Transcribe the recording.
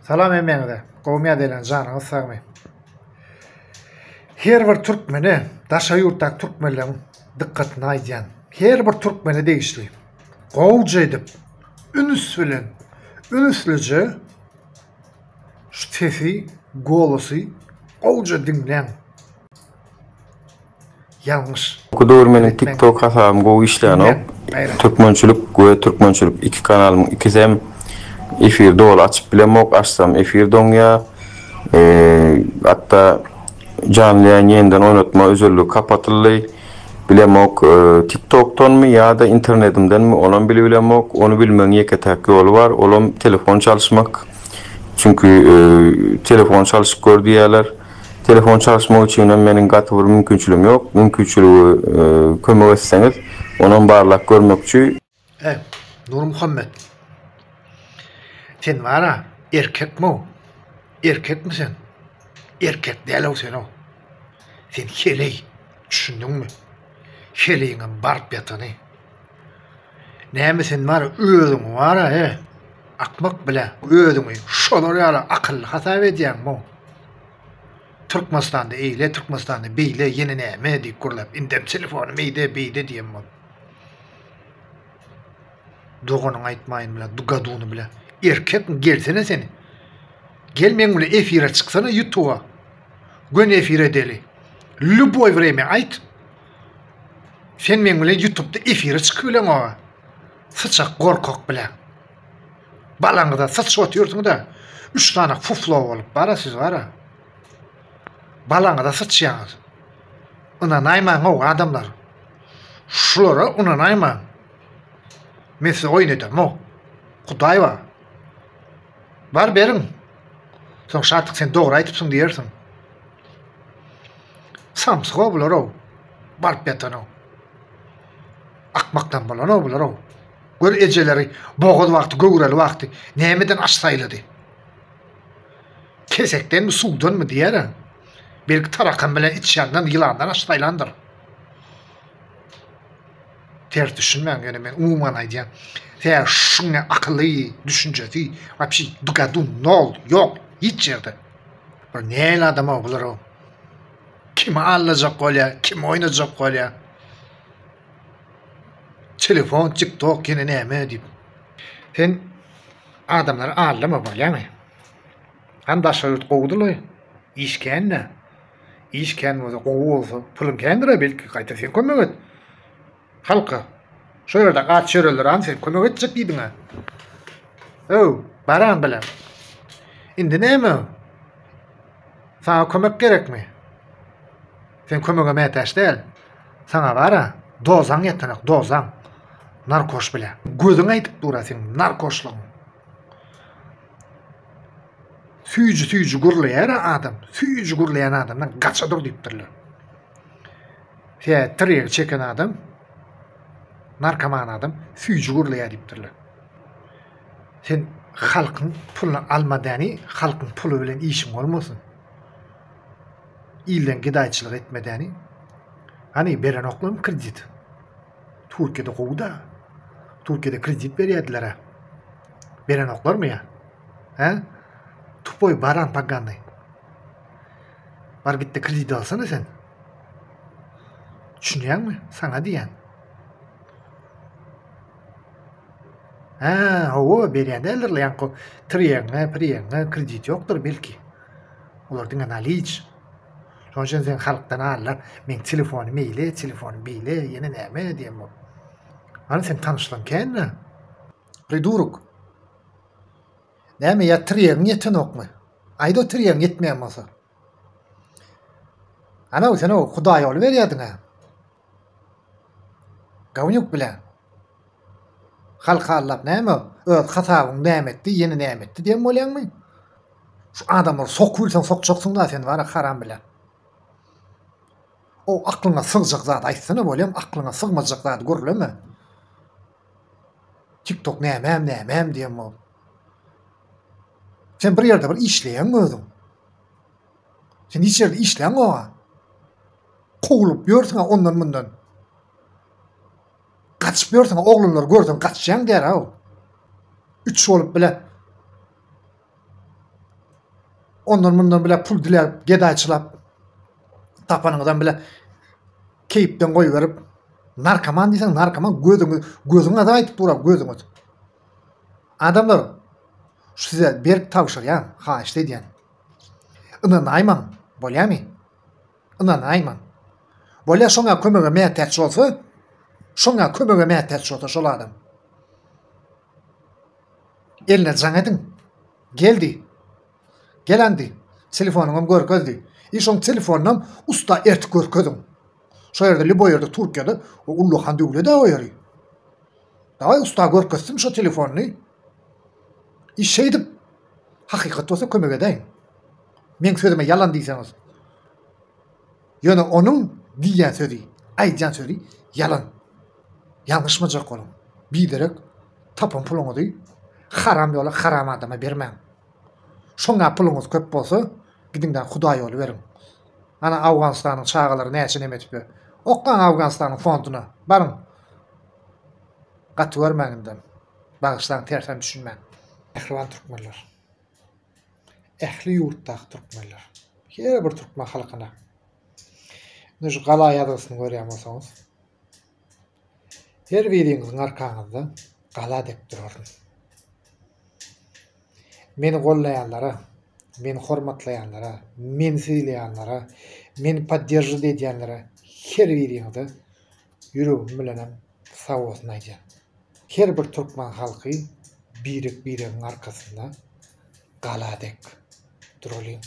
Salam emmeňde. Gowmya delen janyňyz sagmy. Her bir türkmeni, daşa ýurtdaky türkmenleriň dikkatyny aýdýan. Her bir türkmeni degişli. Gowja edip, ünüs bilen, ünüsleje şu sesi, golasy gowja dinlen. Ýalňyş. Kudur meni TikTok hasabym gowy işleýän. Türkmençilik we Türkmençilik iki kanalym ikisem efir dol açıp bilemok açsam efir doňya hatta canlı ýan ýeniden oynatma özürlüğü kapatyldy. Bilemok TikTok'tan mı ya da internetimden mi olan bilemok. Onu bilmeň ýeke täki ýol bar. Olam telefon çalşmak. Çünkü telefon çalşyp gördüýärler. Telefon çalışmak için meniň gaty bir mümkinçiligim ýok. Mümkinçiligi kömek etseňiz, onuň barlak görmekçi. Nur Muhammed. Sen wara erkekmi? Erkek misin? Erkek däl sen o. Sen heley, düşündiňmi? Heleýiňe barp ýatany. Näme sen wara özüň wara akmak bile özüňi şolar ýaly akylly hasap edýänmi? Türkmenistan'da eyle, Türkmenistan'da beyle, yeni näme diýip gurlap, indem telefonu meýde beýde diýem. Doganyň aýtmaýyn bilen, dugaduny bilen. Erkek mi gelsene seni? Gelmeň bilen efire çyksana YouTube'a. Gün efire deli. Любой время aýt. Sen meň bilen YouTube'da efire çykylan o. Sıçak gorkak bilen. Balaňyza sıçyp oturýarsyň da, 3 tane fufla bolup bara siz wara. Balaňyza sıçýaňyz. Ona naýmaň o adamlar. Şulara ona naýmaň. Men size oýnadym o. Hudaý bar. Bar beriň. Soň şartyk sen dogry aýtypsyň diýersiň. Samsyga bular o. Barp ýatan o. Akmakdan bolan o bular o. Gör ejeleri bogul wagty, göwreli wagty nämeden açsaýlady. Kesekden mi, suwdan mı diýer? Belki tarakan bilen içýändan ýylandan açsaýlandyr. Ters düşünmäň ýöne men umuman aýdýan. Sen şuňa akylly, düşünjesi, wapşy dugadun nol, ýok, hiç ýerde. Bir näle adam bular o. Kim allajak bolýar, kim oýnajak bolýar. Telefon, TikTok, yine näme diýip. Sen adamlar allama bolýarmy? Handa şöýt gowduly. İşkänne. İşkän bolsa gowulsa, pulun kendire belki gaýta sen kömek et. Halka. Şu ýerde gaç ýöreler an sen kömek etjek diýdiň ha. Baran bilen. Indi näme? Sana kömek gerekmi? Sen kömege mätäş däl. Sana bara dozaň ýetmek, dozaň. Narkoş bilen. Gözüň aýtyp dura sen narkoşlyk. Süýji gurlaýar adam, süýji gurlaýan adamdan gaçadyr diýipdirler. Treg çeken adam, narkoman adam, süýji gurlaýar diýipdirler. Sen halkyň puluny almadany, halkyň pulu bilen işiň bolmasyn. İlden gidaýçylyk etmedäni, hani beren oklum kredit. Türkiýede gowda. Türkiýede kredit berýärdiler. Beren oklarmy ya? Tupoy baran pagany. Bar bitti kredit alsana sen. Düşünýärmi? Sana diýen. Owa berýände eldirler, triýeňe kredit ýokdur belki. Olardyň analiz. Şoňa sen halkdan allar, men telefonu meýle, telefonu beýle, ýene näme diýem. Ana sen tanışlan kenne? Priduruk. Näme ýa triýeň ýetenokmy? Aýda triýeň ýetmeýän bolsa. Ana sen o Hudaý ol berýärdiň ha. Gawnyuk bilen. Halka allap näme? Öz hasabyň näme etdi, ýene näme etdi diýen bolýarmy? Şu adamlar sokulsan sokjaksyň da sen wara haram bilen. O aklyna sygjak zat aýtsyna bolýam, aklyna sygmajak zat görülemi? TikTok näme diýen bol. Sen bir ýerde bir işleýän özüň. Sen hiç ýerde işleýän o. Kowulup ýörsiň ondan mundan. Kaçıp ýörsiň oglanlar görsen kaçýan der ha. 3 bolup bile Ondan bundan bile pul dilep, gedayçılap, tapanıngdan bile keyipten koyu verip, narkoman diysen narkoman gözüne da aytıp dura gözüne. Adamlar size berk tavşır ya, ha işte diyen. Inan ayman, bolyami. Inan ayman. Bolya şoňa kömege meýetçi bolsa, şoňa kömege meýetçi bolsa şol adam. Eline jaň edin. Geldi. Gelendi. Telefonuňam görkezdi. Şoň telefonunam usta ert görkezdim. Şo ýerde Libo ýerde Türkiýede o Ulluhan döwle de oýary. Daýy usta görkezdim şo telefony. Şeydip hakykat bolsa kömek edeýin. Men sözüme yalan diýseňiz. Ýöne onuň diýen sözi, aýdjan sözi yalan. Ýalňyşmajak bolun. Biderek tapan puluňyzy haram ýola haram adama bermeň. Şoňa puluňyz köp bolsa, gidinňden Hudaý ýoly berin. Ana Awganistanyň çağalary näçe nemetip. Okkan Awganistanyň fonduna barın. Gaty görmeginden. Bagışdan tersen düşünmän. Ähliwan türkmenler. Ähli ýurtdaky türkmenler. Her bir türkmen halkyna. Nüş gala ýazysyny görýän bolsaňyz, her biriňiziň arkaňyzda gala dep duraryn. Meni gollaýanlara, meni hormatlaýanlara, meni seýleýänlara, meni podдерживать edýänlere her biriňizde ýüregim bilenem sag bolsun aýdýan. Her bir türkmen halky birigiň arkasynda gala dep duralýar.